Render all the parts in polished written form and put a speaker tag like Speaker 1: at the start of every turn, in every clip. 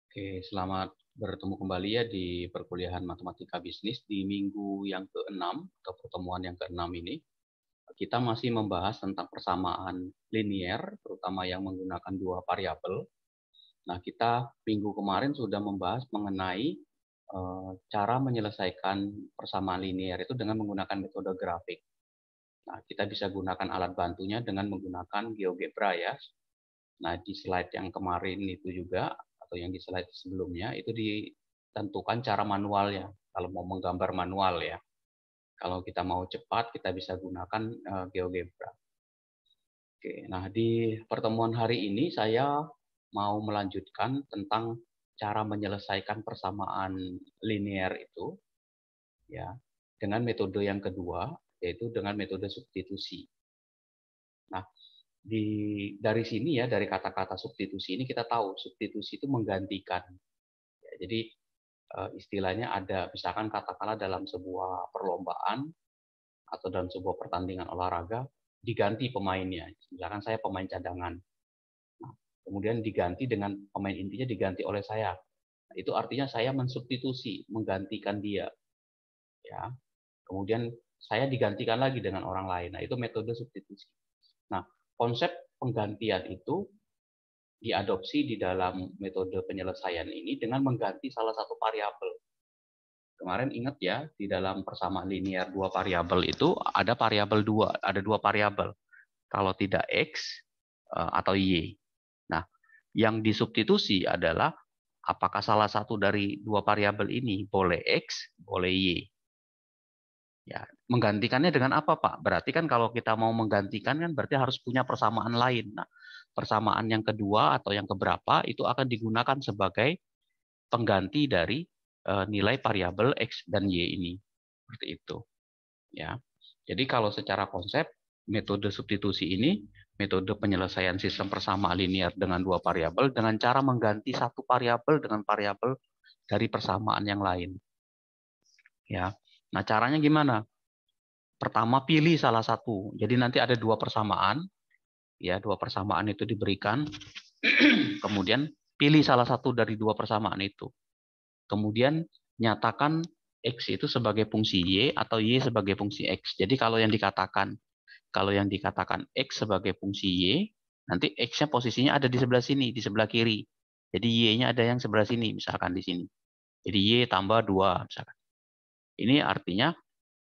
Speaker 1: Oke, selamat bertemu kembali ya di perkuliahan Matematika Bisnis di minggu yang ke-6 atau pertemuan yang ke-6 ini. Kita masih membahas tentang persamaan linier, terutama yang menggunakan dua variabel. Nah, kita minggu kemarin sudah membahas mengenai cara menyelesaikan persamaan linier itu dengan menggunakan metode grafik. Nah, kita bisa gunakan alat bantunya dengan menggunakan GeoGebra ya. Nah, di slide yang kemarin itu juga, atau yang di slide sebelumnya, itu ditentukan cara manualnya, kalau mau menggambar manual ya. Kalau kita mau cepat, kita bisa gunakan GeoGebra. Oke, nah di pertemuan hari ini saya mau melanjutkan tentang cara menyelesaikan persamaan linear itu, ya, dengan metode yang kedua, yaitu dengan metode substitusi. Nah, dari sini ya, dari kata-kata substitusi ini kita tahu substitusi itu menggantikan. Ya, jadi istilahnya ada, misalkan katakanlah dalam sebuah perlombaan atau dalam sebuah pertandingan olahraga diganti pemainnya. Misalkan saya pemain cadangan. Nah, kemudian diganti dengan pemain intinya diganti oleh saya. Nah, itu artinya saya mensubstitusi, menggantikan dia. Ya. Kemudian saya digantikan lagi dengan orang lain. Nah, itu metode substitusi. Nah, konsep penggantian itu diadopsi di dalam metode penyelesaian ini dengan mengganti salah satu variabel. Kemarin ingat ya, di dalam persamaan linear dua variabel itu ada variabel dua, ada dua variabel. Kalau tidak X atau Y. Nah, yang disubstitusi adalah apakah salah satu dari dua variabel ini boleh X, boleh Y. Ya, menggantikannya dengan apa, Pak? Berarti kan kalau kita mau menggantikan kan berarti harus punya persamaan lain. Nah, persamaan yang kedua atau yang keberapa itu akan digunakan sebagai pengganti dari nilai variabel X dan Y ini. Seperti itu. Ya. Jadi kalau secara konsep, metode substitusi ini, metode penyelesaian sistem persamaan linear dengan dua variabel dengan cara mengganti satu variabel dengan variabel dari persamaan yang lain. Ya. Nah, caranya gimana? Pertama, pilih salah satu. Jadi nanti ada dua persamaan, ya, dua persamaan itu diberikan. Kemudian pilih salah satu dari dua persamaan itu. Kemudian nyatakan X itu sebagai fungsi Y atau Y sebagai fungsi X. Jadi kalau yang dikatakan X sebagai fungsi Y, nanti X-nya posisinya ada di sebelah sini, di sebelah kiri. Jadi Y-nya ada yang sebelah sini, misalkan di sini. Jadi Y tambah 2, misalkan. Ini artinya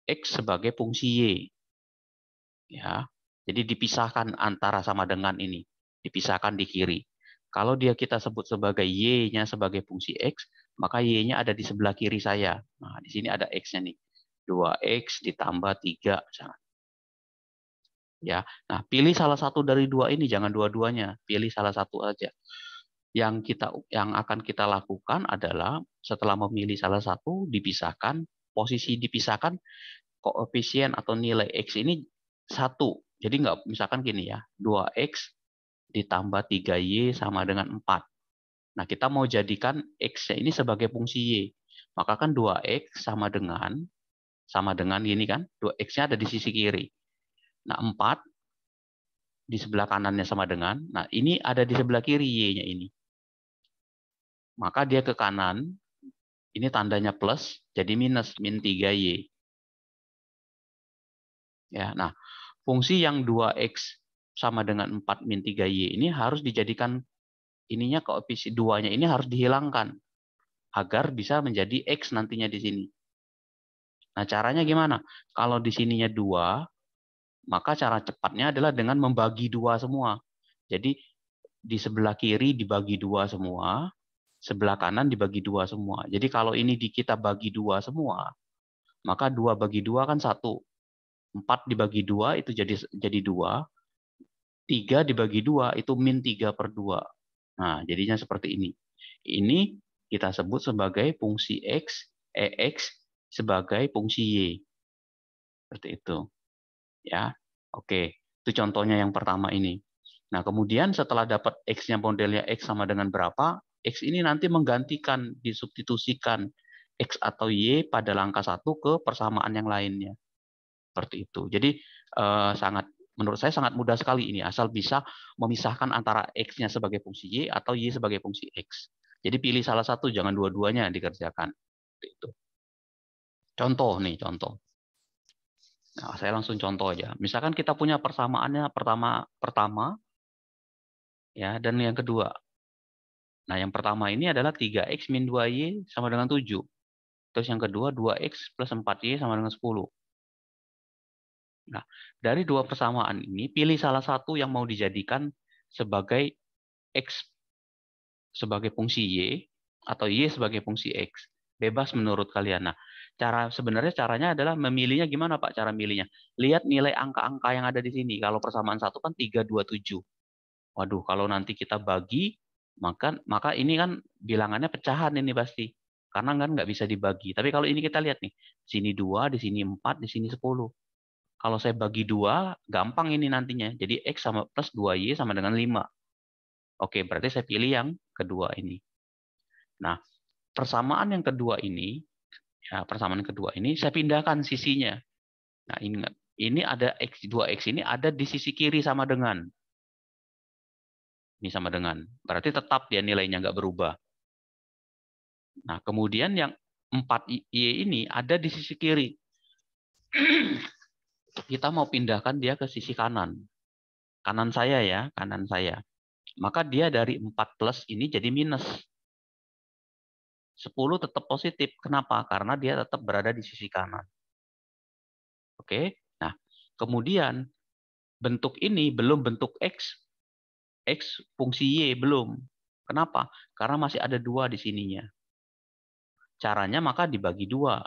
Speaker 1: X sebagai fungsi Y. Ya. Jadi dipisahkan antara sama dengan ini. Dipisahkan di kiri. Kalau kita sebut sebagai Y-nya sebagai fungsi X, maka Y-nya ada di sebelah kiri saya. Nah, di sini ada X-nya nih. 2X ditambah 3. Misalkan. Ya, nah pilih salah satu dari dua ini, jangan dua-duanya, pilih salah satu aja. Yang akan kita lakukan adalah setelah memilih salah satu, dipisahkan, posisi dipisahkan, koefisien atau nilai X ini satu. Jadi nggak, misalkan gini ya, 2X ditambah 3Y sama dengan 4. Nah, kita mau jadikan X-nya ini sebagai fungsi Y. Maka kan 2X sama dengan gini kan, 2X-nya ada di sisi kiri. Nah, 4 di sebelah kanannya sama dengan, nah ini ada di sebelah kiri Y-nya ini. Maka dia ke kanan, ini tandanya plus, jadi minus, min 3Y. Ya, nah, fungsi yang 2X sama dengan 4 min 3Y ini harus dijadikan ininya koefisien 2-nya ini harus dihilangkan agar bisa menjadi X nantinya di sini. Nah, caranya gimana? Kalau di sininya 2, maka cara cepatnya adalah dengan membagi 2 semua. Jadi di sebelah kiri dibagi 2 semua, sebelah kanan dibagi 2 semua. Jadi kalau ini kita bagi 2 semua, maka 2 bagi 2 kan 1. 4 dibagi 2 itu jadi 2. 3 dibagi 2 itu min 3 per 2. Nah, jadinya seperti ini. Ini kita sebut sebagai fungsi X, EX sebagai fungsi Y. Seperti itu. Ya. Oke, itu contohnya yang pertama ini. Nah, kemudian setelah dapat X-nya modelnya X sama dengan berapa, X ini nanti menggantikan, disubstitusikan X atau Y pada langkah 1 ke persamaan yang lainnya. Seperti itu. Jadi menurut saya sangat mudah sekali ini, asal bisa memisahkan antara X-nya sebagai fungsi Y atau Y sebagai fungsi X. Jadi pilih salah satu, jangan dua-duanya dikerjakan. Itu. Contoh nih, contoh. Nah, saya langsung contoh aja. Misalkan kita punya persamaannya pertama ya, dan yang kedua. Nah, yang pertama ini adalah 3x min 2y sama dengan 7. Terus yang kedua 2x plus 4y sama dengan 10. Nah, dari dua persamaan ini, pilih salah satu yang mau dijadikan sebagai x sebagai fungsi y, atau y sebagai fungsi x. Bebas menurut kalian. Nah, sebenarnya caranya adalah memilihnya gimana Pak? Cara milihnya. Lihat nilai angka-angka yang ada di sini. Kalau persamaan satu kan 3, 2, 7. Waduh, kalau nanti kita bagi, maka ini kan bilangannya pecahan ini pasti. Karena kan nggak bisa dibagi. Tapi kalau ini kita lihat nih, di sini 2, di sini 4, di sini 10. Kalau saya bagi 2, gampang ini nantinya. Jadi X sama plus 2Y sama dengan 5. Oke, berarti saya pilih yang kedua ini. Nah, persamaan yang kedua ini, persamaan yang kedua ini saya pindahkan sisinya. Nah, ingat, ini ada X, 2X ini ada di sisi kiri sama dengan. Ini sama dengan. Berarti tetap dia nilainya nggak berubah. Nah, kemudian yang 4Y ini ada di sisi kiri. Kita mau pindahkan dia ke sisi kanan. Kanan saya ya, kanan saya. Maka dia dari 4 plus ini jadi minus. 10 tetap positif. Kenapa? Karena dia tetap berada di sisi kanan. Oke. Nah, kemudian bentuk ini belum bentuk X. X fungsi Y belum. Kenapa? Karena masih ada 2 di sininya. Caranya maka dibagi 2.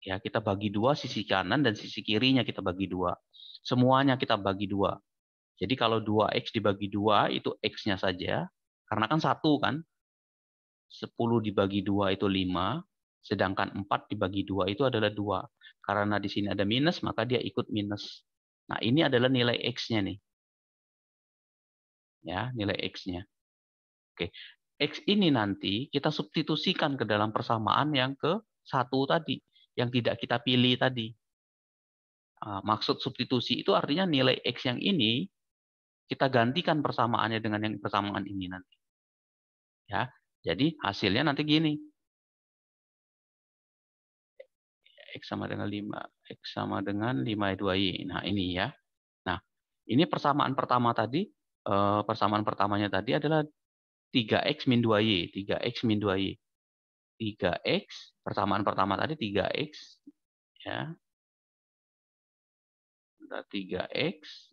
Speaker 1: Ya, kita bagi 2 sisi kanan dan sisi kirinya kita bagi 2. Semuanya kita bagi 2. Jadi kalau 2X dibagi 2 itu X-nya saja. Karena kan 1 kan. 10 dibagi 2 itu 5. Sedangkan 4 dibagi 2 itu adalah 2. Karena di sini ada minus, maka dia ikut minus. Nah, ini adalah nilai X-nya nih. Ya, nilai X-nya. Oke. X ini nanti kita substitusikan ke dalam persamaan yang ke 1 tadi. Yang tidak kita pilih tadi. Maksud substitusi itu artinya nilai X yang ini kita gantikan persamaannya dengan yang persamaan ini nanti. Ya, jadi hasilnya nanti gini. X sama dengan 5. X sama dengan 5 2Y. Nah, ini ya. Nah, ini persamaan pertama tadi, persamaan pertamanya tadi adalah 3X min 2Y. 3X min 2Y. 3X, persamaan pertama tadi 3X. Ya. 3X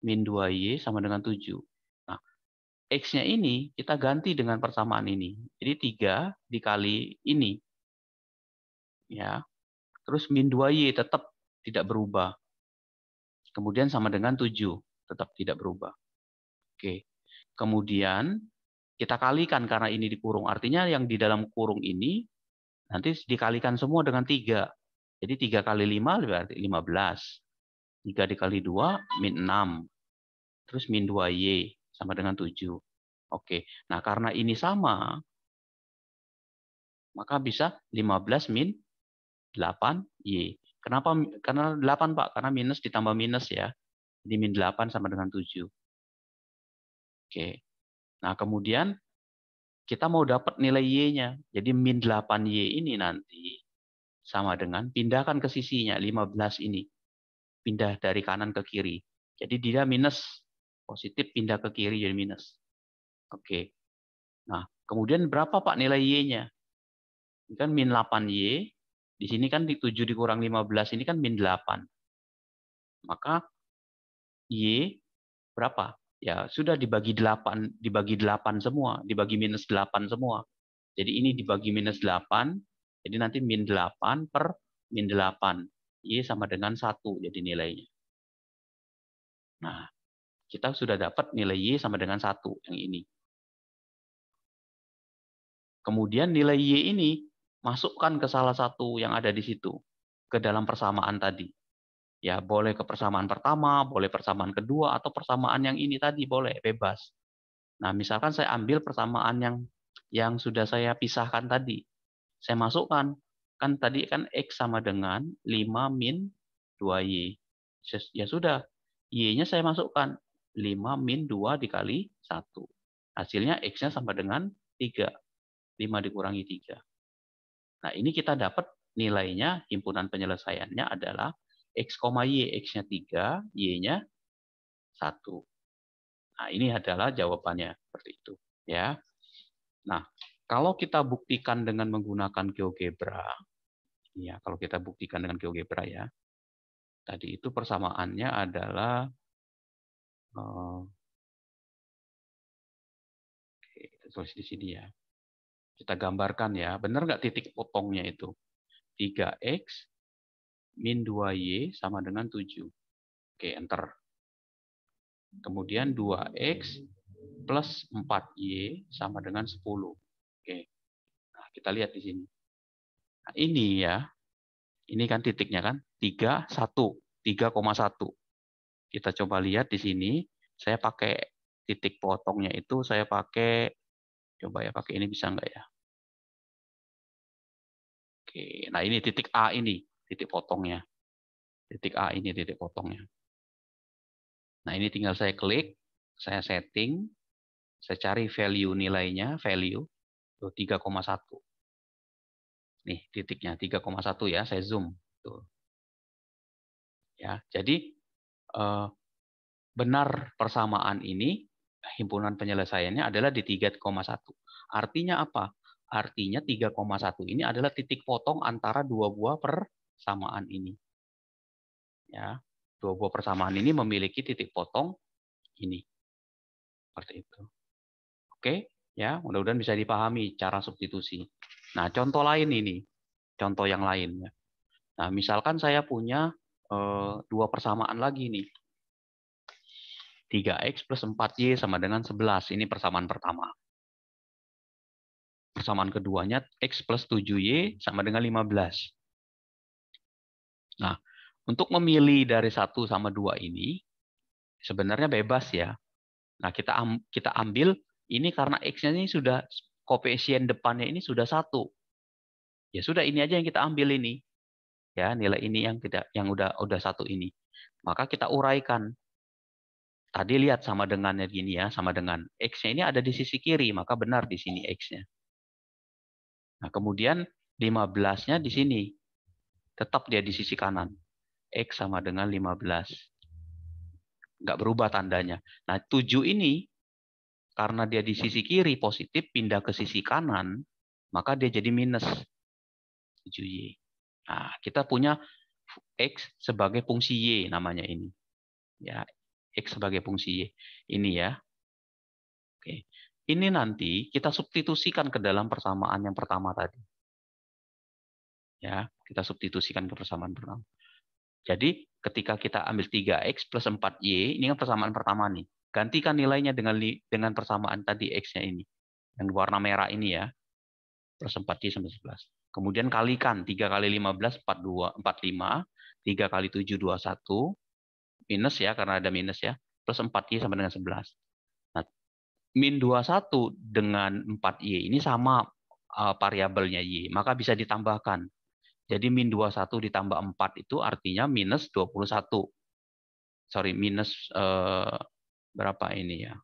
Speaker 1: min 2Y sama dengan 7. Nah, X-nya ini kita ganti dengan persamaan ini. Jadi 3 dikali ini. Ya. Terus min 2Y tetap tidak berubah. Kemudian sama dengan 7, tetap tidak berubah. Oke. Kemudian kita kalikan karena ini dikurung. Artinya yang di dalam kurung ini nanti dikalikan semua dengan 3. Jadi 3 kali 5 berarti 15. 3 dikali 2 min 6. Terus min 2Y sama dengan 7. Oke. Nah, karena ini sama, maka bisa 15 min 8Y. Kenapa? Karena 8, Pak. Karena minus ditambah minus ya. Jadi min 8 sama dengan 7. Oke. Nah, kemudian kita mau dapat nilai Y-nya. Jadi min 8Y ini nanti sama dengan pindahkan ke sisinya, 15 ini. Pindah dari kanan ke kiri. Jadi dia minus. Positif pindah ke kiri jadi minus. Oke. Nah, kemudian berapa Pak nilai Y-nya? Ini kan min 8Y. Di sini kan 7 dikurang 15 ini kan min 8. Maka Y berapa? Ya, sudah dibagi 8 semua, dibagi minus 8 semua. Jadi ini dibagi minus 8, jadi nanti min 8 per min 8. Y sama dengan 1 jadi nilainya. Nah, kita sudah dapat nilai Y sama dengan 1 yang ini. Kemudian nilai Y ini masukkan ke salah satu yang ada di situ, ke dalam persamaan tadi. Ya, boleh ke persamaan pertama, boleh persamaan kedua, atau persamaan yang ini tadi, boleh, bebas. Nah, misalkan saya ambil persamaan yang sudah saya pisahkan tadi. Saya masukkan. Kan tadi kan X sama dengan 5 min 2Y. Ya sudah, Y-nya saya masukkan. 5 min 2 dikali 1. Hasilnya X-nya sama dengan 3. 5 dikurangi 3. Nah, ini kita dapat nilainya, himpunan penyelesaiannya adalah X, Y. X-nya 3, Y-nya 1. Nah, ini adalah jawabannya. Seperti itu. Ya. Nah, kalau kita buktikan dengan menggunakan GeoGebra, ya, kalau kita buktikan dengan GeoGebra ya, tadi itu persamaannya adalah kita tulis di sini ya. Kita gambarkan ya, benar nggak titik potongnya itu? 3X min 2Y sama dengan 7. Oke, enter. Kemudian 2X plus 4Y sama dengan 10. Oke, nah, kita lihat di sini. Nah, ini ya, ini kan titiknya kan, 3,1. Kita coba lihat di sini, saya pakai titik potongnya itu, saya pakai, coba ya pakai ini bisa nggak ya? Oke, nah ini titik A ini, titik potongnya. Titik A ini titik potongnya. Nah ini tinggal saya klik, saya setting, saya cari value nilainya, value 3,1. Nih titiknya 3,1 ya, saya zoom. Tuh. Ya, jadi benar persamaan ini, himpunan penyelesaiannya adalah di 3,1. Artinya apa? Artinya 3,1 ini adalah titik potong antara dua buah persamaan ini. Ya, dua buah persamaan ini memiliki titik potong ini. Seperti itu. Oke, ya, mudah-mudahan bisa dipahami cara substitusi. Nah, contoh lain ini. Contoh yang lain ya. Nah, misalkan saya punya dua persamaan lagi nih. 3X plus 4Y sama dengan 11. Ini persamaan pertama. Persamaan keduanya X plus 7Y sama dengan 15. Nah, untuk memilih dari 1 sama 2 ini, sebenarnya bebas ya. Nah, kita ambil ini karena X-nya ini sudah, koefisien depannya ini sudah 1. Ya sudah, ini aja yang kita ambil ini. Ya, nilai ini yang udah 1 ini. Maka kita uraikan. Tadi lihat sama dengannya gini ya, sama dengan X-nya ini ada di sisi kiri, maka benar di sini X-nya. Nah, kemudian 15-nya di sini. Tetap dia di sisi kanan. X sama dengan 15. Nggak berubah tandanya. Nah, 7 ini, karena dia di sisi kiri positif, pindah ke sisi kanan, maka dia jadi minus 7Y. Nah, kita punya X sebagai fungsi Y namanya ini. Ya, X sebagai fungsi Y. Ini ya. Oke. Ini nanti kita substitusikan ke dalam persamaan yang pertama tadi. Ya, kita substitusikan ke persamaan pertama. Jadi ketika kita ambil 3X plus 4Y, ini kan persamaan pertama nih. Gantikan nilainya dengan persamaan tadi X-nya ini. Yang warna merah ini ya. Plus 4Y sampai 11. Kemudian kalikan 3 kali 15, 45. 3 kali 7, 21. Minus ya, karena ada minus ya. Plus 4Y sama dengan 11. Nah, min 21 dengan 4Y ini sama variabelnya Y. Maka bisa ditambahkan. Jadi min 21 ditambah 4 itu artinya minus 21. Sorry, minus berapa ini ya?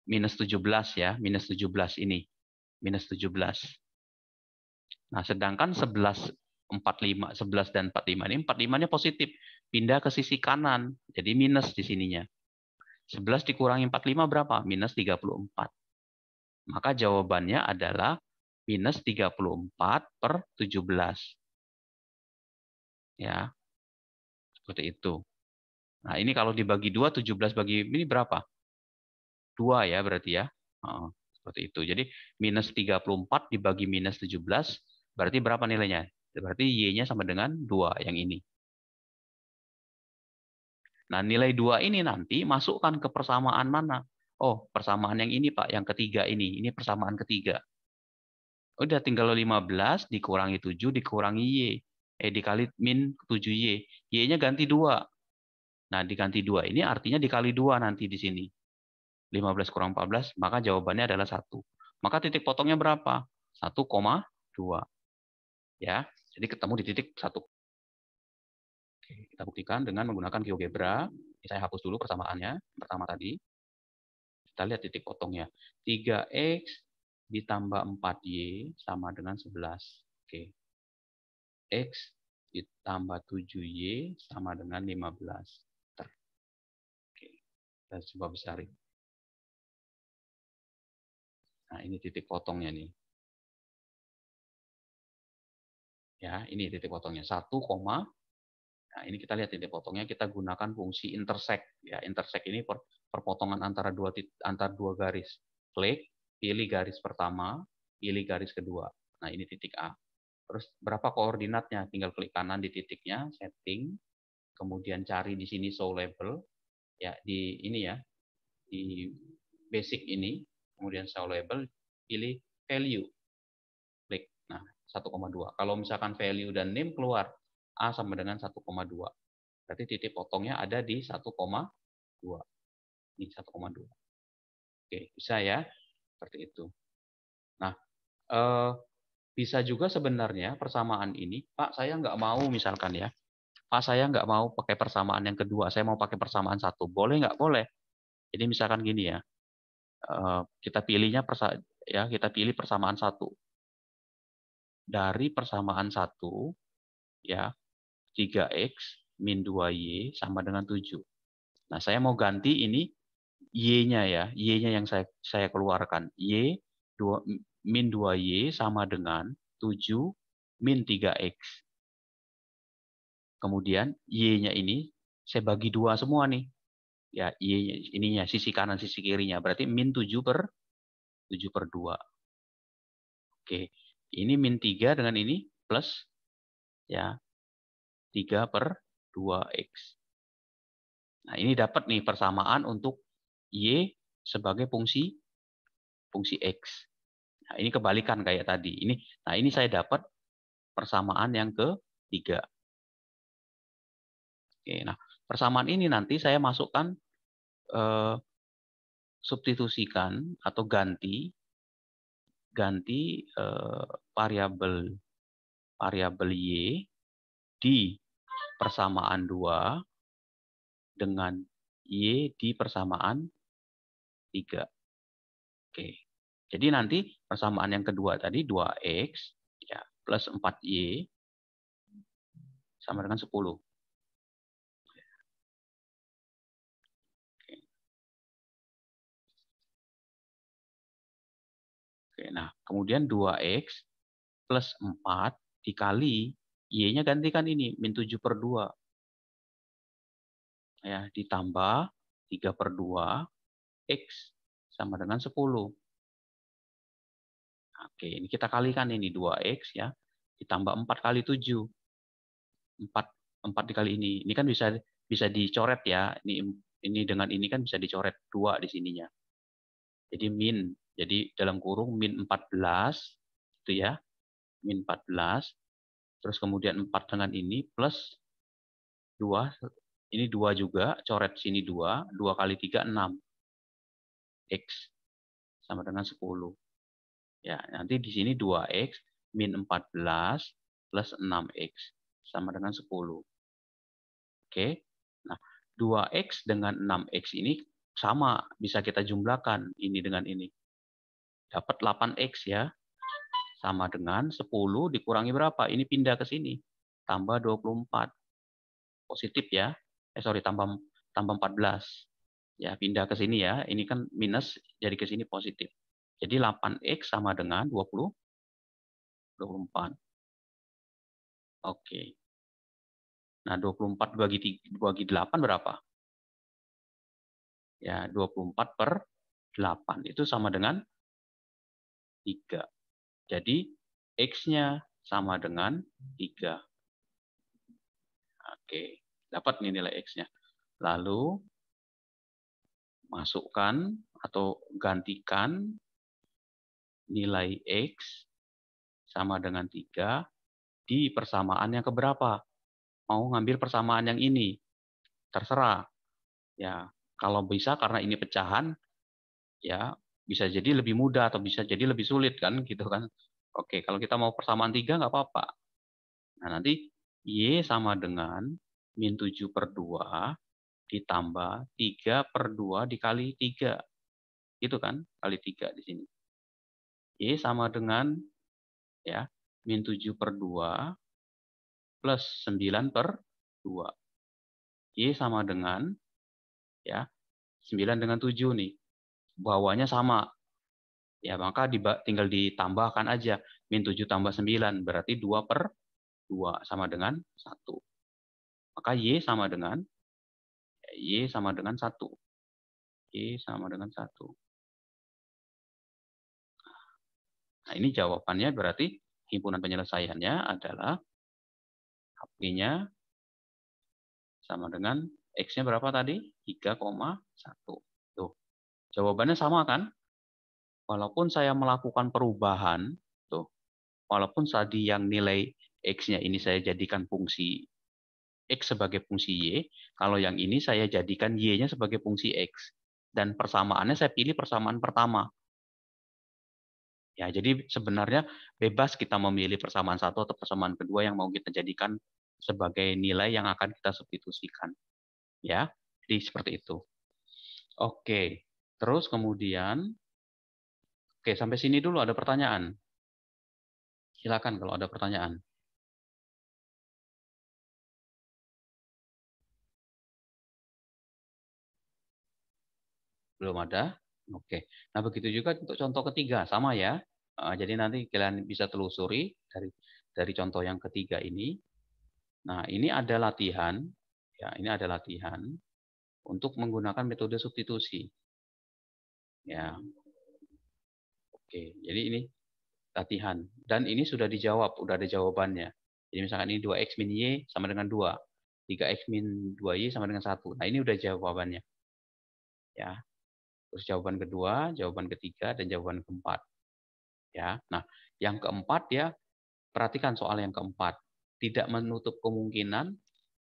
Speaker 1: Minus 17 ya, minus 17 ini. Minus 17. Nah, sedangkan 11, 45, 11 dan 45 ini, 45-nya positif. Pindah ke sisi kanan, jadi minus di sininya. 11 dikurangi 45 berapa? Minus 34. Maka jawabannya adalah minus 34 per 17. Ya, seperti itu. Nah, ini kalau dibagi 2, 17 bagi ini berapa? 2 ya berarti ya. Seperti itu. Jadi minus 34 dibagi minus 17, berarti berapa nilainya? Berarti Y-nya sama dengan 2 yang ini. Nah, nilai 2 ini nanti masukkan ke persamaan mana? Oh, persamaan yang ini Pak, yang ketiga ini. Ini persamaan ketiga. Udah tinggal 15 dikurangi 7 dikurangi Y. Dikali min 7Y. Y-nya ganti 2. Nah, diganti 2 ini artinya dikali 2 nanti di sini. 15 kurang 14, maka jawabannya adalah 1. Maka titik potongnya berapa? 1,2. Ya, jadi ketemu di titik 1. Oke, kita buktikan dengan menggunakan GeoGebra. Ini saya hapus dulu persamaannya, pertama tadi. Kita lihat titik potongnya. 3X ditambah 4Y sama dengan 11. Oke. X ditambah 7Y sama dengan 15. Oke. Kita coba besarin. Nah, ini titik potongnya nih. Ya, ini titik potongnya. 1, nah ini kita lihat titik potongnya, kita gunakan fungsi intersect. Ya, intersect ini perpotongan antara dua garis. Klik, pilih garis pertama, pilih garis kedua. Nah, ini titik A. Terus berapa koordinatnya? Tinggal klik kanan di titiknya, setting, kemudian cari di sini show label, ya di ini ya, di basic ini, kemudian show label, pilih value, klik. Nah, 1,2. Kalau misalkan value dan name keluar, A sama dengan 1,2. Berarti titik potongnya ada di 1,2. Ini 1,2. Oke, bisa ya? Seperti itu. Nah, bisa juga sebenarnya persamaan ini, Pak, saya nggak mau misalkan ya, Pak, saya nggak mau pakai persamaan yang kedua, saya mau pakai persamaan satu. Boleh nggak? Boleh. Jadi misalkan gini ya, kita kita pilih persamaan satu. Dari persamaan satu, ya, 3X min 2Y sama dengan 7. Nah, saya mau ganti ini Y-nya ya, Y-nya yang saya keluarkan. Y min 2Y sama dengan 7 min 3X. Kemudian Y-nya ini saya bagi dua semua nih. Ya, Y-nya ininya sisi kanan sisi kirinya. Berarti min 7 per 2. Oke. Ini min 3 dengan ini plus ya 3 per 2X. Nah, ini dapat nih persamaan untuk Y sebagai fungsi X. Nah, ini kebalikan kayak tadi. Ini saya dapat persamaan yang ketiga. Oke, nah persamaan ini nanti saya masukkan substitusikan atau ganti variabel Y di persamaan 2 dengan Y di persamaan 3. Oke. Jadi nanti persamaan yang kedua tadi 2X ya, plus 4Y sama dengan 10. Oke, nah kemudian 2X plus 4 dikali Y-nya gantikan ini, min 7 per 2. Ya, ditambah 3 per 2, X sama dengan 10. Oke, ini kita kalikan ini 2X ya, ditambah 4 kali 7. 4 dikali ini. Ini kan bisa dicoret ya. Ini dengan ini kan bisa dicoret 2 di sininya. Jadi min. Jadi dalam kurung min 14 itu ya. Min 14. Terus kemudian 4 dengan ini plus 2. Ini 2 juga, coret sini 2. 2 kali 3 6. X sama dengan 10. Ya, nanti di sini 2X min 14 plus 6X sama dengan 10. Oke. Nah, 2X dengan 6X ini sama, bisa kita jumlahkan ini dengan ini. Dapat 8X ya. Sama dengan 10 dikurangi berapa? Ini pindah ke sini. Tambah 24. Positif ya. Tambah 14. Ya, pindah ke sini ya. Ini kan minus, jadi ke sini positif. Jadi 8X sama dengan 24. Oke. Nah, 24 bagi 8 berapa? Ya, 24 per 8. Itu sama dengan 3. Jadi, X-nya sama dengan 3. Oke, dapat nih nilai X-nya. Lalu, masukkan atau gantikan nilai X sama dengan 3 di persamaan yang keberapa. Mau ngambil persamaan yang ini, terserah. Ya, kalau bisa karena ini pecahan, ya bisa jadi lebih mudah atau bisa jadi lebih sulit kan, gitu kan. Oke, kalau kita mau persamaan 3 nggak apa-apa. Nah, nanti Y sama dengan min 7 per 2 ditambah 3 per 2 dikali 3. Gitu kan? Kali 3 di sini. Y sama dengan ya min 7/2 plus 9/2. Y sama dengan ya 9 dengan 7 nih. Bawahnya sama. Ya, maka tinggal ditambahkan aja. Min 7 tambah 9 berarti 2/2 sama dengan 1. Maka Y sama dengan 1. Y sama dengan 1. Nah, ini jawabannya berarti himpunan penyelesaiannya adalah HP-nya sama dengan X-nya berapa tadi? 3,1. Tuh, jawabannya sama kan? Walaupun saya melakukan perubahan, tuh, walaupun tadi yang nilai X-nya ini saya jadikan fungsi X sebagai fungsi Y, kalau yang ini saya jadikan Y-nya sebagai fungsi X. Dan persamaannya saya pilih persamaan pertama. Ya, jadi sebenarnya bebas kita memilih persamaan satu atau persamaan kedua yang mau kita jadikan sebagai nilai yang akan kita substitusikan. Ya, jadi seperti itu. Oke, terus kemudian, oke sampai sini dulu ada pertanyaan. Silakan kalau ada pertanyaan. Belum ada? Oke. Nah, begitu juga untuk contoh ketiga, sama ya. Jadi nanti kalian bisa telusuri dari contoh yang ketiga ini. Nah, ini ada latihan, ya, ini ada latihan untuk menggunakan metode substitusi. Ya, oke. Jadi ini latihan. Dan ini sudah dijawab, udah ada jawabannya. Jadi misalkan ini 2x min y sama dengan 2. 3x min 2y sama dengan 1. Nah, ini udah jawabannya. Ya. Terus jawaban kedua, jawaban ketiga, dan jawaban keempat. Ya. Nah, yang keempat ya, perhatikan soal yang keempat. Tidak menutup kemungkinan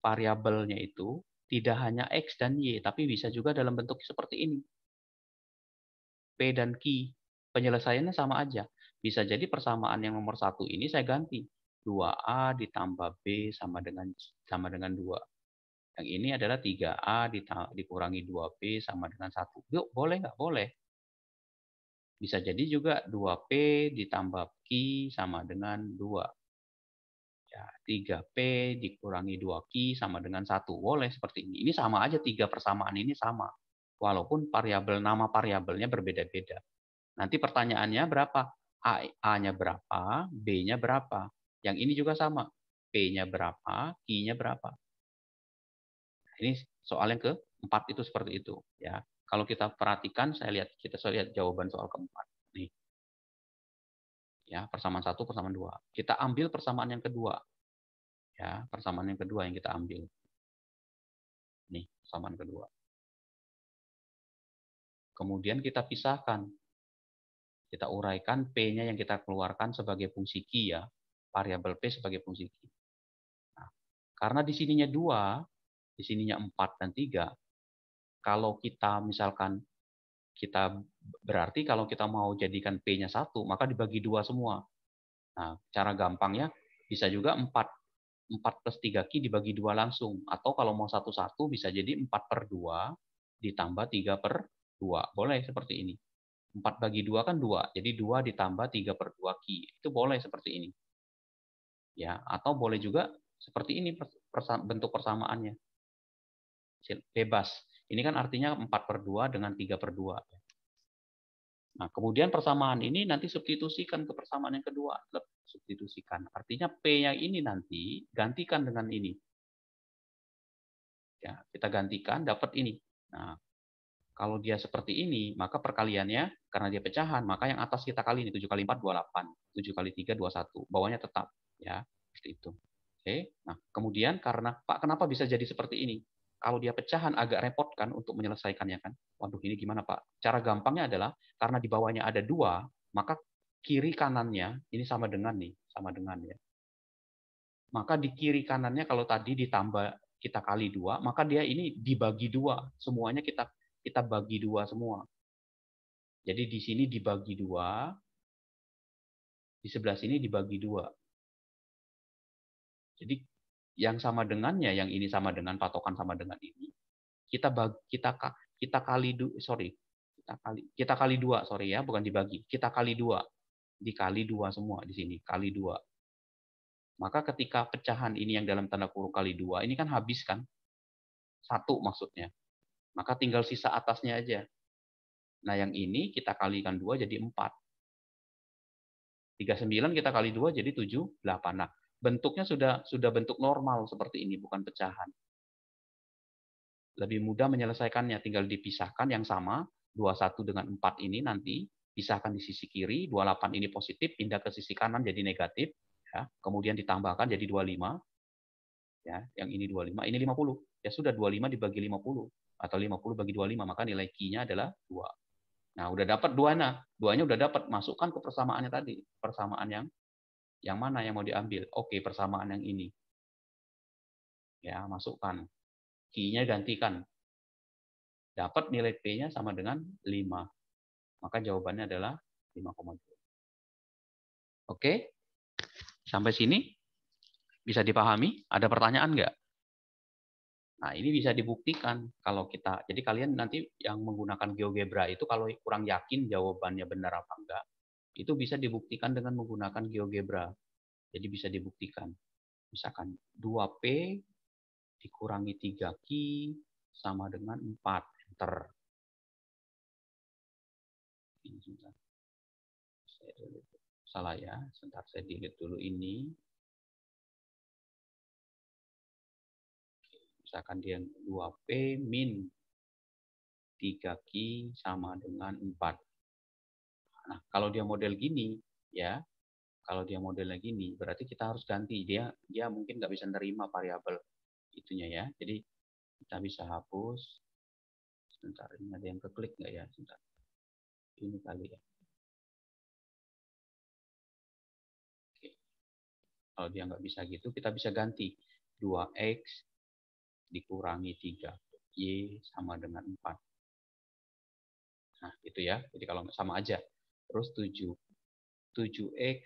Speaker 1: variabelnya itu tidak hanya X dan Y, tapi bisa juga dalam bentuk seperti ini. P dan Q. Penyelesaiannya sama aja. Bisa jadi persamaan yang nomor 1 ini saya ganti. 2A ditambah B sama dengan 2. Yang ini adalah 3A dikurangi 2B sama dengan 1. Yuk, boleh nggak? Boleh. Bisa jadi juga 2P ditambah Q sama dengan 2. Ya, 3P dikurangi 2Q sama dengan 1. Boleh seperti ini. Ini sama aja, 3 persamaan ini sama. Walaupun nama variabelnya berbeda-beda. Nanti pertanyaannya berapa? A-nya berapa? B-nya berapa? Yang ini juga sama. P-nya berapa? Q-nya berapa? Ini soal yang keempat itu seperti itu. Ya, kalau kita perhatikan, kita lihat jawaban soal keempat. Nih, ya persamaan satu, persamaan dua. Kita ambil persamaan yang kedua. Ya, persamaan yang kedua yang kita ambil. Nih, persamaan kedua. Kemudian kita pisahkan. Kita uraikan P-nya yang kita keluarkan sebagai fungsi Q ya. Variabel P sebagai fungsi Q. Nah, karena di sininya 2, di sininya 4 dan 3, kalau kita misalkan berarti kalau kita mau jadikan P-nya 1, maka dibagi 2 semua. Nah, cara gampangnya bisa juga 4 plus 3Q dibagi 2 langsung. Atau kalau mau satu-satu bisa jadi 4/2 ditambah 3/2. Boleh seperti ini. 4 bagi 2 kan 2. Jadi 2 ditambah 3/2 Q. Itu boleh seperti ini. Ya, atau boleh juga seperti ini bentuk persamaannya. Bebas. Ini kan artinya 4/2 dengan 3/2. Nah, kemudian persamaan ini nanti substitusikan ke persamaan yang kedua. Substitusikan. Artinya P yang ini nanti gantikan dengan ini. Ya, kita gantikan dapat ini. Nah, kalau dia seperti ini, maka perkaliannya karena dia pecahan, maka yang atas kita kali ini 7 kali 4 28, 7 kali 3 21. Bawahnya tetap ya, seperti itu. Oke. Nah, kemudian karena Pak kenapa bisa jadi seperti ini? Kalau dia pecahan agak repot kan untuk menyelesaikannya kan. Waduh, ini gimana Pak? Cara gampangnya adalah karena di bawahnya ada 2, maka kiri kanannya ini sama dengan nih, sama dengan ya. Maka di kiri kanannya kalau tadi ditambah kita kali 2, maka dia ini dibagi 2. Semuanya kita bagi 2 semua. Jadi di sini dibagi 2, di sebelah sini dibagi 2. Jadi yang sama dengannya, yang ini sama dengan patokan sama dengan ini, kita kali kita kali 2, sorry ya, bukan dibagi. Kita kali 2. Dikali 2 semua di sini, kali 2. Maka ketika pecahan ini yang dalam tanda kurung kali 2, ini kan habis kan? 1 maksudnya. Maka tinggal sisa atasnya aja. Nah, yang ini kita kalikan 2 jadi 4. 39 kita kali 2 jadi 78. Nah, bentuknya sudah bentuk normal seperti ini, bukan pecahan. Lebih mudah menyelesaikannya, tinggal dipisahkan yang sama, 21 dengan 4 ini nanti, pisahkan di sisi kiri, 28 ini positif, pindah ke sisi kanan jadi negatif, ya. Kemudian ditambahkan jadi 25, ya, yang ini 25, ini 50. Ya sudah, 25 dibagi 50, atau 50 bagi 25, maka nilai Q-nya adalah 2. Nah, udah dapat 2-nya. 2-nya udah dapat, masukkan ke persamaannya tadi. Persamaan yang mana yang mau diambil? Oke, persamaan yang ini. Ya, masukkan. Q-nya gantikan. Dapat nilai P-nya sama dengan 5. Maka jawabannya adalah 5,2. Oke? Sampai sini bisa dipahami? Ada pertanyaan nggak? Nah, ini bisa dibuktikan kalau kita. Jadi kalian nanti yang menggunakan GeoGebra itu kalau kurang yakin jawabannya benar apa enggak, itu bisa dibuktikan dengan menggunakan GeoGebra. Jadi bisa dibuktikan. Misalkan 2P dikurangi 3Q sama dengan 4. Enter. Ini sebentar. Salah ya. Sebentar saya delete dulu ini. Misalkan dia 2P min 3Q sama dengan 4. Nah, kalau dia model gini, ya, kalau dia modelnya gini, berarti kita harus ganti. Dia mungkin nggak bisa nerima variabel itunya ya. Jadi kita bisa hapus. Sebentar, ini ada yang keklik nggak ya? Sebentar. Ini kali ya. Oke. Kalau dia nggak bisa gitu, kita bisa ganti. 2X dikurangi 3Y sama dengan 4. Nah, itu ya. Jadi kalau sama aja. Terus 7X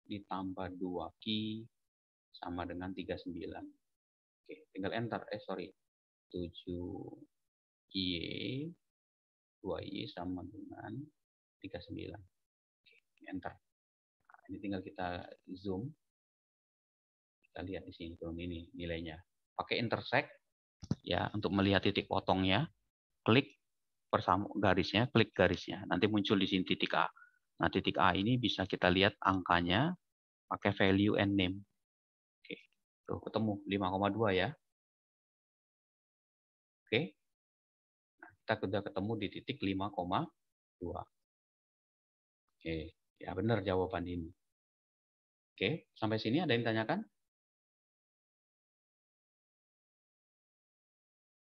Speaker 1: ditambah 2Q sama dengan 39. Oke, tinggal enter. Sorry. 7Y 2Y sama dengan 39. Oke, enter. Nah, ini tinggal kita zoom. Kita lihat di sini tuh ini nilainya. Pakai intersect ya untuk melihat titik potongnya. Klik garisnya, klik garisnya. Nanti muncul di sini titik A. Nah, titik A ini bisa kita lihat angkanya pakai value and name. Oke. Tuh ketemu 5,2 ya. Oke. Nah, kita sudah ketemu di titik 5,2. Oke, ya benar jawaban ini. Oke, sampai sini ada yang tanyakan?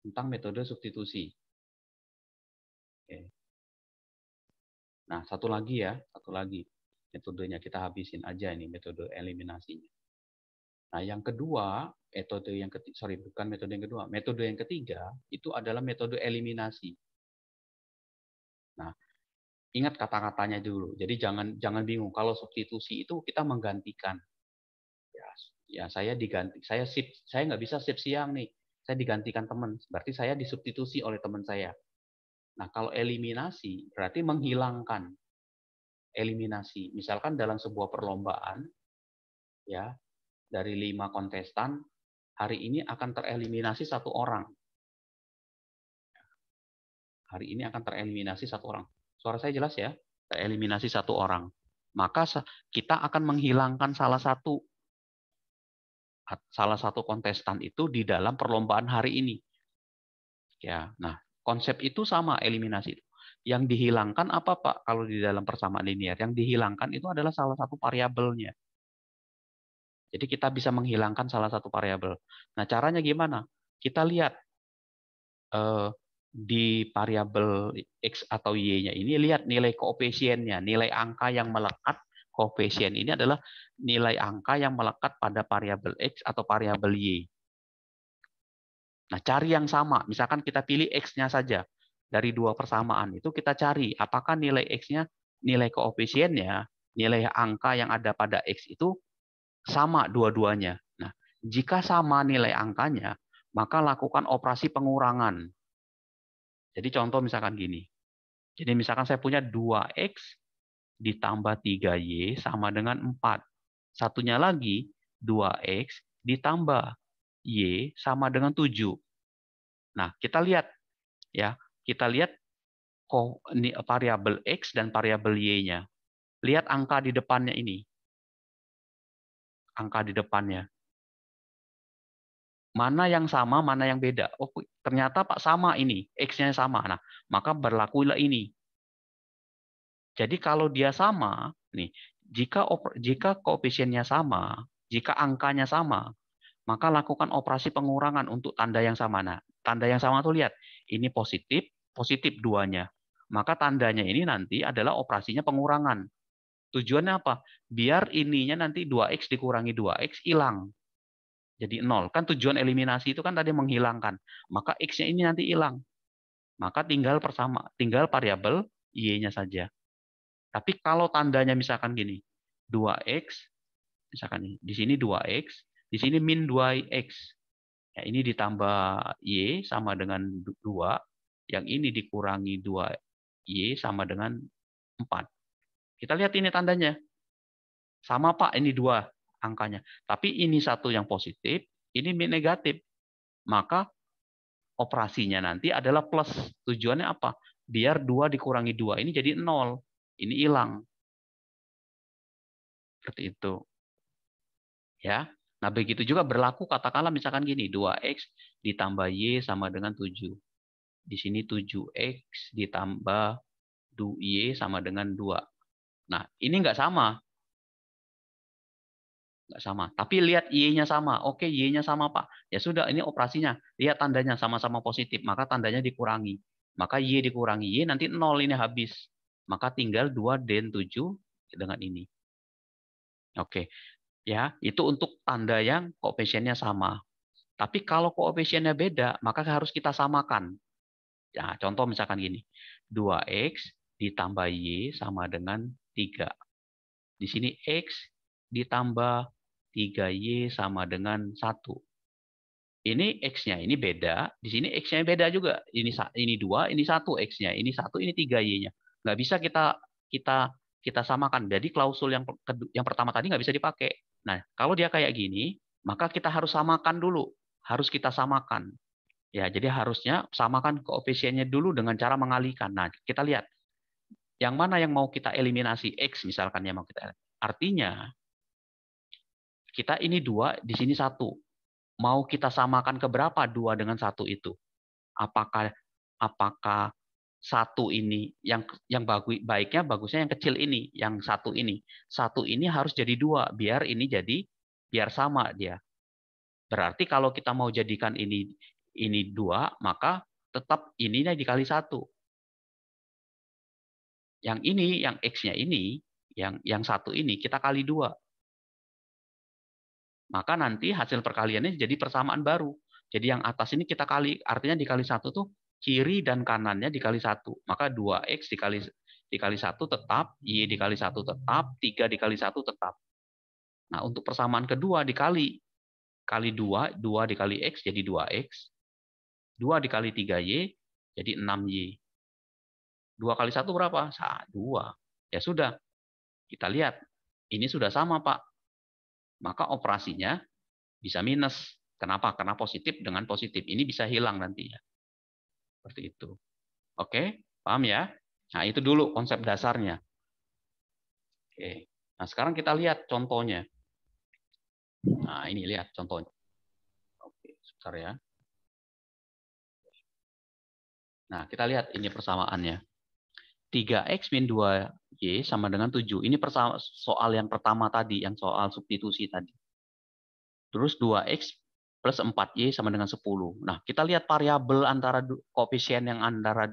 Speaker 1: Tentang metode substitusi. Oke. Nah, satu lagi ya, satu lagi. Metodenya kita habisin aja ini, metode eliminasinya. Nah, yang kedua, metode yang ketiga, sorry, bukan metode yang kedua. Metode yang ketiga itu adalah metode eliminasi. Nah, ingat kata-katanya dulu. Jadi jangan bingung. Kalau substitusi itu kita menggantikan. Ya saya diganti, saya nggak bisa shift siang nih. Saya digantikan teman. Berarti saya disubstitusi oleh teman saya. Nah, kalau eliminasi berarti menghilangkan. Eliminasi. Misalkan dalam sebuah perlombaan, ya dari 5 kontestan, hari ini akan tereliminasi 1 orang. Hari ini akan tereliminasi 1 orang. Suara saya jelas ya? Tereliminasi 1 orang. Maka kita akan menghilangkan salah satu kontestan itu di dalam perlombaan hari ini. Ya, nah konsep itu sama eliminasi itu. Yang dihilangkan apa Pak? Kalau di dalam persamaan linear, yang dihilangkan itu adalah salah satu variabelnya. Jadi kita bisa menghilangkan salah satu variabel. Nah caranya gimana? Kita lihat di variabel X atau Y-nya ini, lihat nilai koefisiennya, nilai angka yang melekat. Koefisien ini adalah nilai angka yang melekat pada variabel X atau variabel Y. Nah, cari yang sama. Misalkan kita pilih X-nya saja. Dari 2 persamaan itu kita cari apakah nilai X-nya, nilai koefisiennya, nilai angka yang ada pada X itu sama dua-duanya. Nah, jika sama nilai angkanya, maka lakukan operasi pengurangan. Jadi contoh misalkan gini. Jadi misalkan saya punya 2X ditambah 3Y sama dengan 4. Satunya lagi 2X ditambah Y sama dengan 7. Nah, kita lihat ya. Kita lihat ini variabel X dan variabel Y-nya. Lihat angka di depannya ini. Angka di depannya. Mana yang sama, mana yang beda. Oh, ternyata Pak sama ini. X-nya sama. Nah, maka berlakulah ini. Jadi kalau dia sama, nih, jika koefisiennya sama, jika angkanya sama, maka lakukan operasi pengurangan untuk tanda yang sama. Nah, tanda yang sama tuh lihat, ini positif, positif duanya. Maka tandanya ini nanti adalah operasinya pengurangan. Tujuannya apa? Biar ininya nanti 2X dikurangi 2X hilang. Jadi 0. Kan tujuan eliminasi itu kan tadi menghilangkan. Maka X-nya ini nanti hilang. Maka tinggal variabel Y-nya saja. Tapi kalau tandanya misalkan gini, 2X, misalkan ini, di sini 2X, di sini min 2X. Ya, ini ditambah Y sama dengan 2, yang ini dikurangi 2Y sama dengan 4. Kita lihat ini tandanya. Sama Pak, ini 2 angkanya. Tapi ini satu yang positif, ini min negatif. Maka operasinya nanti adalah plus. Tujuannya apa? Biar 2 dikurangi 2, ini jadi 0. Ini hilang. Seperti itu. Ya. Nah, begitu juga berlaku katakanlah misalkan gini, 2X ditambah Y sama dengan 7. Di sini 7X ditambah Y sama dengan 2. Nah, ini nggak sama. Nggak sama. Tapi lihat Y-nya sama. Oke, Y-nya sama, Pak. Ya sudah, ini operasinya. Lihat tandanya sama-sama positif. Maka tandanya dikurangi. Maka Y dikurangi Y, nanti 0 ini habis. Maka tinggal 2 dan 7 dengan ini. Oke. Ya, itu untuk tanda yang koefisiennya sama. Tapi kalau koefisiennya beda, maka harus kita samakan. Ya, contoh misalkan gini. 2X ditambah Y sama dengan 3. Di sini X ditambah 3Y sama dengan 1. Ini X-nya ini beda, di sini X-nya beda juga. Ini 2, ini 1 X-nya, ini 1, ini 3Y-nya. Nggak bisa kita samakan. Jadi klausul yang pertama tadi nggak bisa dipakai. Nah, kalau dia kayak gini, maka kita harus samakan dulu. Harus kita samakan. Ya, jadi harusnya samakan koefisiennya dulu dengan cara mengalihkan. Nah, kita lihat. Yang mana yang mau kita eliminasi? X misalkan yang mau kita. Artinya, kita ini 2, di sini 1. Mau kita samakan ke berapa 2 dengan 1 itu? Apakah apakah 1 ini yang bagusnya yang kecil ini, yang 1 ini. 1 ini harus jadi 2 biar sama dia. Berarti kalau kita mau jadikan ini 2, maka tetap ininya dikali 1. Yang ini, yang X-nya ini, yang 1 ini kita kali 2. Maka nanti hasil perkaliannya jadi persamaan baru. Jadi yang atas ini kita kali, artinya dikali 1 tuh kiri dan kanannya dikali 1. Maka 2X dikali 1 tetap, Y dikali 1 tetap, 3 dikali 1 tetap. Nah, untuk persamaan kedua dikali 2, 2 dikali X jadi 2X. 2 dikali 3Y jadi 6Y. 2 kali 1 berapa? 2. Ya sudah, kita lihat. Ini sudah sama, Pak. Maka operasinya bisa minus. Kenapa? Karena positif dengan positif. Ini bisa hilang nantinya. Seperti itu. Oke, paham ya? Nah, itu dulu konsep dasarnya. Oke. Nah, sekarang kita lihat contohnya. Nah, ini lihat contohnya. Oke, sebentar ya. Nah, kita lihat ini persamaannya. 3X min 2Y sama dengan 7. Ini soal yang pertama tadi, yang soal substitusi tadi. Terus 2X plus 4Y sama dengan 10. Nah, kita lihat variabel antara koefisien yang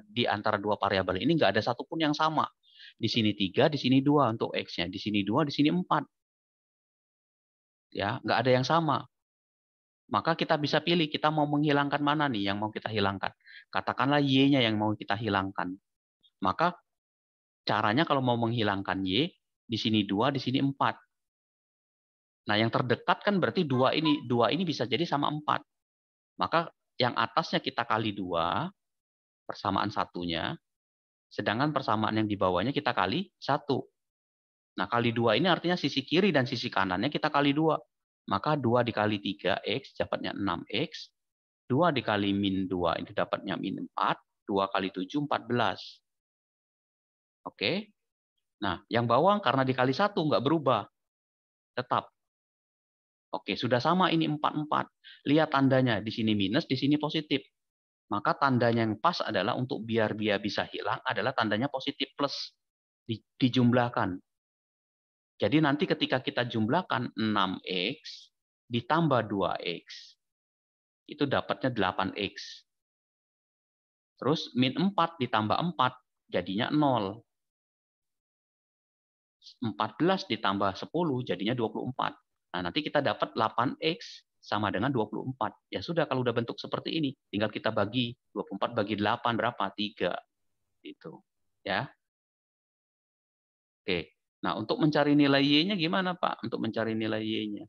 Speaker 1: di antara dua variabel ini nggak ada satupun yang sama. Di sini 3, di sini 2 untuk X-nya. Di sini 2, di sini 4. Ya, nggak ada yang sama. Maka kita bisa pilih, kita mau menghilangkan mana nih yang mau kita hilangkan. Katakanlah Y-nya yang mau kita hilangkan. Maka caranya kalau mau menghilangkan Y, di sini 2, di sini 4. Nah, yang terdekat kan berarti 2 ini bisa jadi sama 4. Maka yang atasnya kita kali 2, persamaan satunya. Sedangkan persamaan yang di bawahnya kita kali 1. Nah, kali 2 ini artinya sisi kiri dan sisi kanannya kita kali 2. Maka 2 dikali 3X dapatnya 6X. 2 dikali min 2 itu dapatnya min 4. 2 kali 7, 14. Oke. Nah, yang bawah karena dikali 1 nggak berubah. Tetap. Oke, sudah sama ini 4. Lihat tandanya. Di sini minus, di sini positif. Maka tandanya yang pas adalah untuk biar dia bisa hilang adalah tandanya positif plus. Dijumlahkan. Jadi nanti ketika kita jumlahkan 6X ditambah 2X, itu dapatnya 8X. Terus min 4 ditambah 4, jadinya 0. 14 ditambah 10, jadinya 24. Nah, nanti kita dapat 8X sama dengan 24. Ya sudah, kalau udah bentuk seperti ini, tinggal kita bagi. 24 bagi 8 berapa? 3. Gitu. Ya. Oke. Nah, untuk mencari nilai Y-nya gimana, Pak? Untuk mencari nilai Y-nya.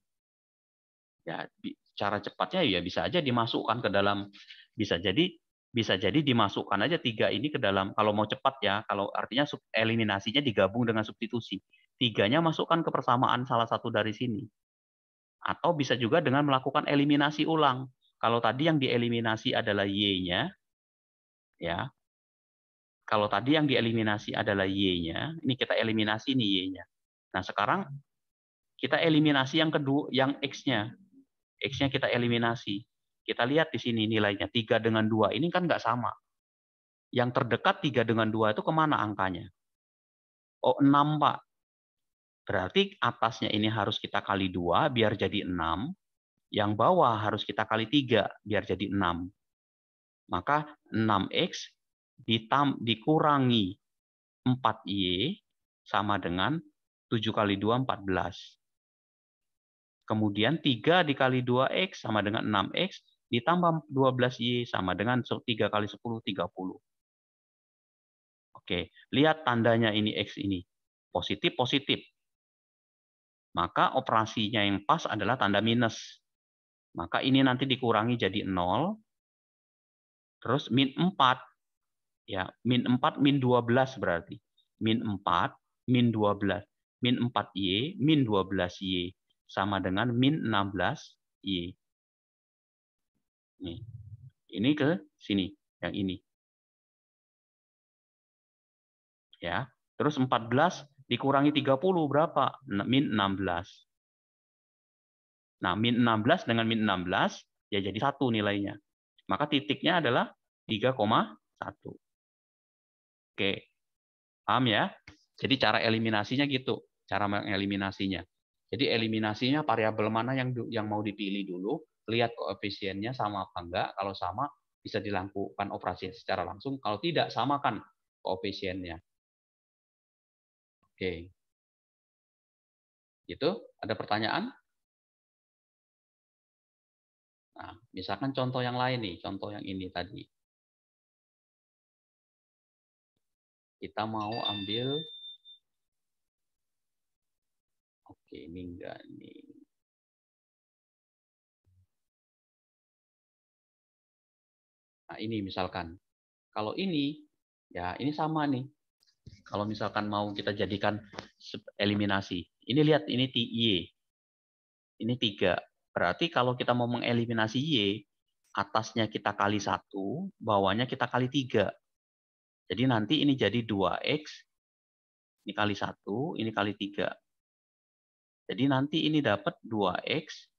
Speaker 1: Ya, cara cepatnya ya bisa aja dimasukkan ke dalam, bisa jadi dimasukkan aja 3 ini ke dalam, kalau mau cepat ya, kalau artinya eliminasinya digabung dengan substitusi. 3-nya masukkan ke persamaan salah satu dari sini. Atau bisa juga dengan melakukan eliminasi ulang. Kalau tadi yang dieliminasi adalah Y-nya, ya. Kalau tadi yang dieliminasi adalah Y-nya, ini kita eliminasi nih Y-nya. Nah, sekarang kita eliminasi yang kedua, yang X-nya. X-nya kita eliminasi. Kita lihat di sini nilainya. 3 dengan 2 ini kan nggak sama. Yang terdekat 3 dengan 2 itu kemana angkanya? Oh, 6, Pak. Berarti atasnya ini harus kita kali 2 biar jadi 6. Yang bawah harus kita kali 3 biar jadi 6. Maka 6X dikurangi 4Y sama dengan 7 kali 2, 14. Kemudian 3 dikali 2X sama dengan 6X, ditambah 12Y sama dengan 3 kali 10, 30. Oke, lihat tandanya ini X ini. Positif, positif. Maka operasinya yang pas adalah tanda minus. Maka ini nanti dikurangi jadi 0. Terus min 4. Ya, min 4, min 12 berarti. Min 4, min 12. Min 4Y, min 12Y. Sama dengan min 16Y. Nih. Ini ke sini, yang ini. Ya. Terus 14 dikurangi 30 berapa? Min 16. Nah, min 16 dengan min 16 ya jadi 1 nilainya. Maka titiknya adalah 3,1. Oke. Paham ya? Jadi cara eliminasinya gitu, cara mengeliminasinya. Jadi eliminasinya variabel mana yang mau dipilih dulu, lihat koefisiennya sama apa enggak. Kalau sama bisa dilakukan operasi secara langsung. Kalau tidak, samakan koefisiennya. Oke. Gitu? Ada pertanyaan? Nah, misalkan contoh yang lain nih, contoh yang ini tadi. Kita mau ambil, oke, ini enggak nih. Nah, ini misalkan. Kalau ini, ya ini sama nih. Kalau misalkan mau kita jadikan eliminasi. Ini lihat, ini Y. Ini 3. Berarti kalau kita mau mengeliminasi Y, atasnya kita kali 1, bawahnya kita kali 3. Jadi nanti ini jadi 2X, ini kali 1, ini kali 3. Jadi nanti ini dapat 2X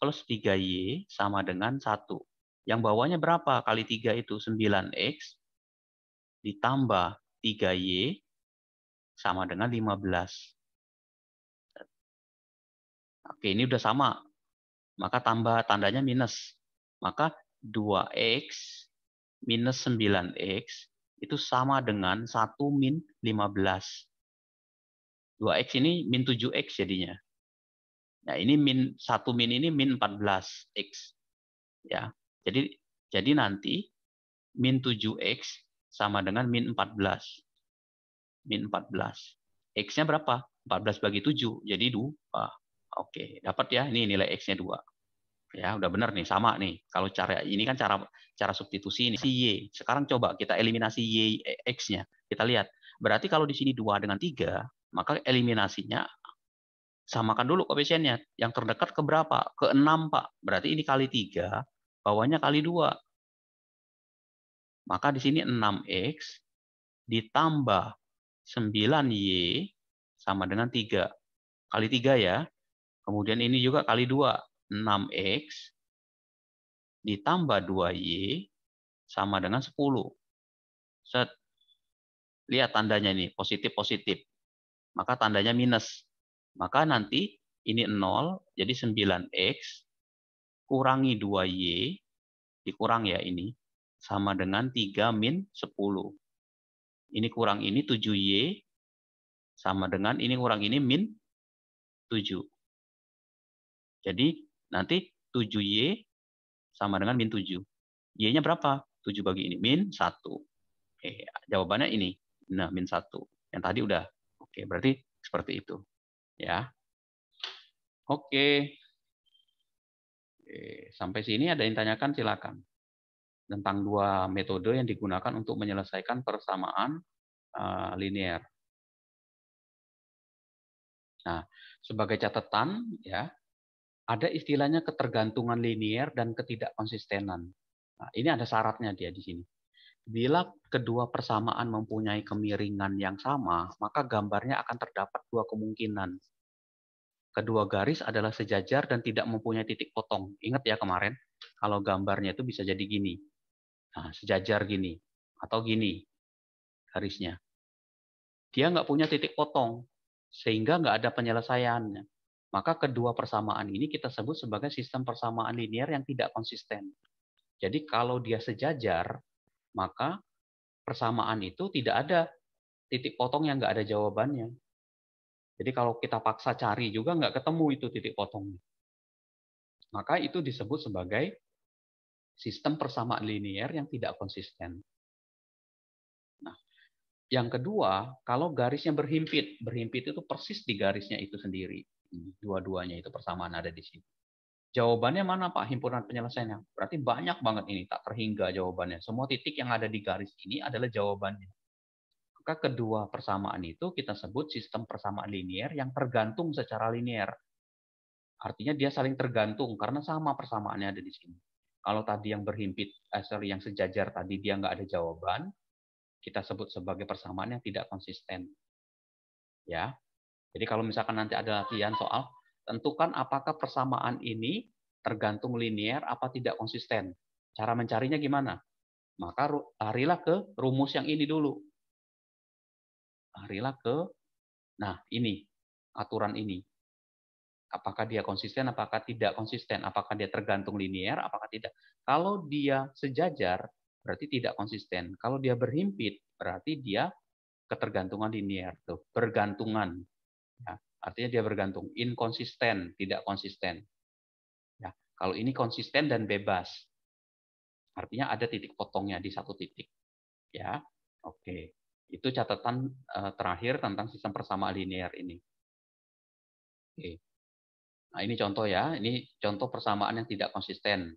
Speaker 1: plus 3Y sama dengan 1. Yang bawahnya berapa? Kali 3 itu 9X ditambah 3Y sama dengan 15. Oke, ini udah sama. Maka tambah tandanya minus. Maka 2X minus 9X itu sama dengan 1 min 15. 2X ini min 7X jadinya. Nah, ini min 1 min ini min 14X. Ya. Jadi nanti min 7X sama dengan min 14. Min 14. X-nya berapa? 14 bagi 7, jadi 2. Oke, dapat ya, ini nilai X-nya 2. Ya, udah benar nih, sama nih. Kalau cara ini kan cara substitusi ini si Y. Sekarang coba kita eliminasi Y X-nya. Kita lihat. Berarti kalau di sini 2 dengan 3, maka eliminasinya samakan dulu koefisiennya. Yang terdekat ke berapa? Ke 6, Pak. Berarti ini kali 3, bawahnya kali 2. Maka di sini 6X ditambah 9Y sama dengan 3. Kali 3 ya. Kemudian ini juga kali 2. 6X ditambah 2Y sama dengan 10. Set. Lihat tandanya ini, positif-positif. Maka tandanya minus. Maka nanti ini 0, jadi 9X kurangi 2Y, dikurang ya ini, sama dengan 3 min 10. Ini kurang ini 7Y, sama dengan ini kurang ini min 7. Jadi nanti 7Y sama dengan min 7. Y-nya berapa? 7 bagi ini, min 1. Oke, jawabannya ini. Nah, min 1. Yang tadi udah. Oke, berarti seperti itu. Ya. Oke. Sampai sini ada yang tanyakan, silakan. Tentang 2 metode yang digunakan untuk menyelesaikan persamaan linear. Nah, sebagai catatan, ya, ada istilahnya ketergantungan linear dan ketidakkonsistenan. Nah, ini ada syaratnya dia di sini. Bila kedua persamaan mempunyai kemiringan yang sama, maka gambarnya akan terdapat 2 kemungkinan. Kedua garis adalah sejajar dan tidak mempunyai titik potong. Ingat ya kemarin, kalau gambarnya itu bisa jadi gini. Nah, sejajar gini. Atau gini garisnya. Dia nggak punya titik potong. Sehingga nggak ada penyelesaiannya. Maka kedua persamaan ini kita sebut sebagai sistem persamaan linear yang tidak konsisten. Jadi kalau dia sejajar, maka persamaan itu tidak ada titik potong yang nggak ada jawabannya. Jadi kalau kita paksa cari juga nggak ketemu itu titik potongnya. Maka itu disebut sebagai sistem persamaan linear yang tidak konsisten. Nah, yang kedua, kalau garisnya berhimpit. Berhimpit itu persis di garisnya itu sendiri. Dua-duanya itu persamaan ada di sini. Jawabannya mana Pak himpunan penyelesaiannya? Berarti banyak banget ini, tak terhingga jawabannya. Semua titik yang ada di garis ini adalah jawabannya. Maka kedua persamaan itu kita sebut sistem persamaan linear yang tergantung secara linear. Artinya dia saling tergantung karena sama persamaannya ada di sini. Kalau tadi yang berhimpit, yang sejajar tadi dia nggak ada jawaban, kita sebut sebagai persamaan yang tidak konsisten. Ya. Jadi kalau misalkan nanti ada latihan soal tentukan apakah persamaan ini tergantung linear apa tidak konsisten. Cara mencarinya gimana? Maka larilah ke rumus yang ini dulu. Larilah ke, nah ini, aturan ini. Apakah dia konsisten, apakah tidak konsisten. Apakah dia tergantung linear, apakah tidak. Kalau dia sejajar, berarti tidak konsisten. Kalau dia berhimpit, berarti dia ketergantungan linear. Tuh, bergantungan. Ya, artinya dia bergantung. Inkonsisten, tidak konsisten. Ya, kalau ini konsisten dan bebas. Artinya ada titik potongnya di satu titik. Ya, oke. Itu catatan terakhir tentang sistem persamaan linear ini. Oke. Nah, ini contoh ya. Ini contoh persamaan yang tidak konsisten.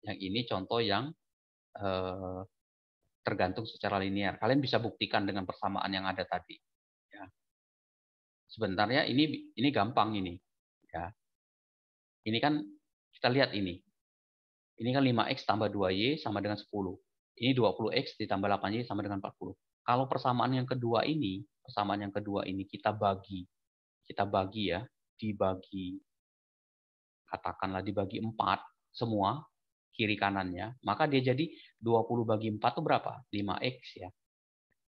Speaker 1: Yang ini contoh yang tergantung secara linear. Kalian bisa buktikan dengan persamaan yang ada tadi. Ya. Sebenarnya ini gampang ini. Ya. Ini kan kita lihat ini. Ini kan 5x tambah 2y sama dengan 10. Ini 20x ditambah 8y sama dengan 40. Kalau persamaan yang kedua ini, kita bagi. Kita bagi ya, dibagi katakanlah dibagi 4 semua kiri kanannya, maka dia jadi 20 bagi 4 itu berapa? 5x ya.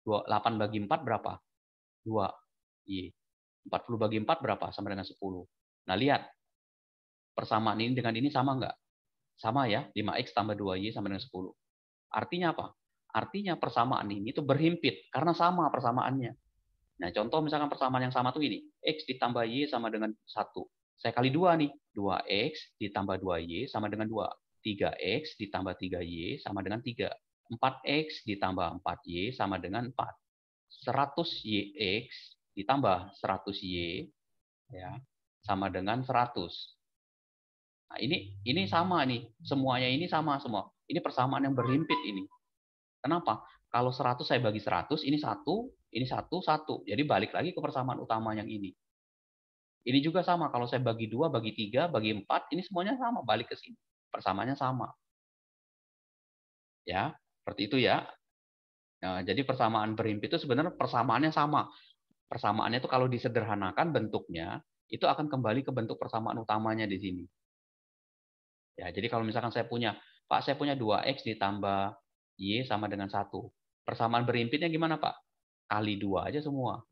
Speaker 1: 8 bagi 4 berapa? 2y. 40 bagi 4 berapa? Sama dengan 10. Nah, lihat. Persamaan ini dengan ini sama nggak? Sama ya, 5x tambah 2y sama dengan 10. Artinya apa? Artinya persamaan ini tuh berhimpit karena sama persamaannya. Nah, contoh misalkan persamaan yang sama tuh ini, x ditambah y sama dengan 1. Saya kali 2 nih, 2x ditambah 2y sama dengan 2. 3x ditambah 3y sama dengan 3. 4x ditambah 4y sama dengan 4. 100yx ditambah 100y ya, sama dengan 100. Nah, ini sama nih, semuanya ini sama semua. Ini persamaan yang berhimpit ini. Kenapa? Kalau 100 saya bagi 100, ini 1, ini 1, 1. Jadi balik lagi ke persamaan utama yang ini. Ini juga sama, kalau saya bagi 2, bagi 3, bagi 4, ini semuanya sama, balik ke sini. Persamaannya sama. Ya, seperti itu ya. Nah, jadi persamaan berhimpit itu sebenarnya persamaannya sama. Persamaannya itu kalau disederhanakan bentuknya, itu akan kembali ke bentuk persamaan utamanya di sini. Ya, jadi kalau misalkan saya punya, Pak, saya punya 2X ditambah Y sama dengan 1. Persamaan berhimpitnya gimana, Pak? Kali 2 aja semua.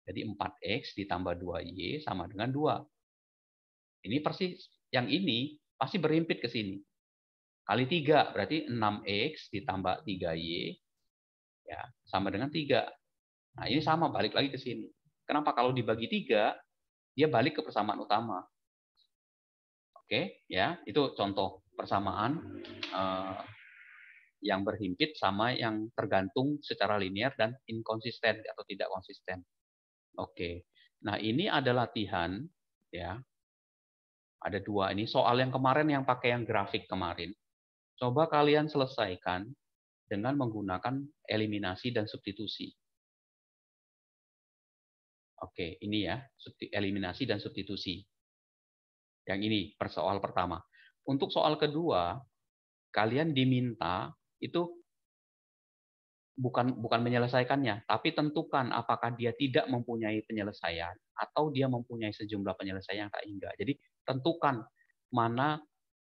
Speaker 1: Jadi 4X ditambah 2Y sama dengan 2. Ini persis, yang ini pasti berhimpit ke sini. Kali 3, berarti 6X ditambah 3Y, ya, sama dengan 3. Nah, ini sama, balik lagi ke sini. Kenapa? Kalau dibagi 3, dia balik ke persamaan utama. Oke, ya, itu contoh persamaan yang berhimpit sama yang tergantung secara linear dan inkonsisten atau tidak konsisten. Oke. Nah, ini ada latihan ya. Ada 2 ini. Soal yang kemarin yang pakai yang grafik kemarin. Coba kalian selesaikan dengan menggunakan eliminasi dan substitusi. Oke, ini ya, eliminasi dan substitusi. Yang ini soal pertama. Untuk soal kedua, kalian diminta itu bukan menyelesaikannya, tapi tentukan apakah dia tidak mempunyai penyelesaian atau dia mempunyai sejumlah penyelesaian tak hingga. Jadi tentukan mana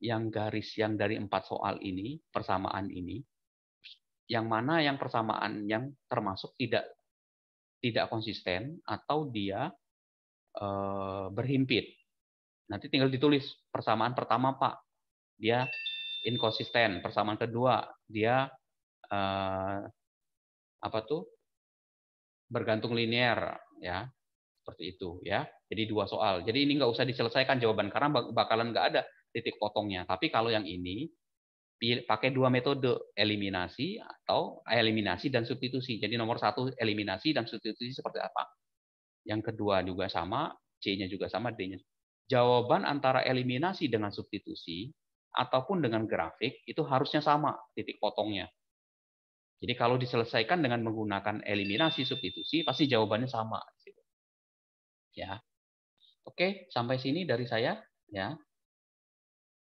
Speaker 1: yang garis yang dari 4 soal ini, persamaan ini, yang mana yang persamaan yang termasuk tidak konsisten atau dia berhimpit. Nanti tinggal ditulis persamaan pertama, Pak, dia inkonsisten. Persamaan kedua, dia apa tuh? Bergantung linear, ya, seperti itu ya. Jadi 2 soal. Jadi ini nggak usah diselesaikan jawaban karena bakalan nggak ada titik potongnya. Tapi kalau yang ini pakai 2 metode, eliminasi dan substitusi. Jadi nomor 1 eliminasi dan substitusi seperti apa? Yang kedua juga sama, C-nya juga sama, D-nya. Jawaban antara eliminasi dengan substitusi ataupun dengan grafik itu harusnya sama titik potongnya. Jadi kalau diselesaikan dengan menggunakan eliminasi substitusi pasti jawabannya sama. Ya, oke, sampai sini dari saya. Ya,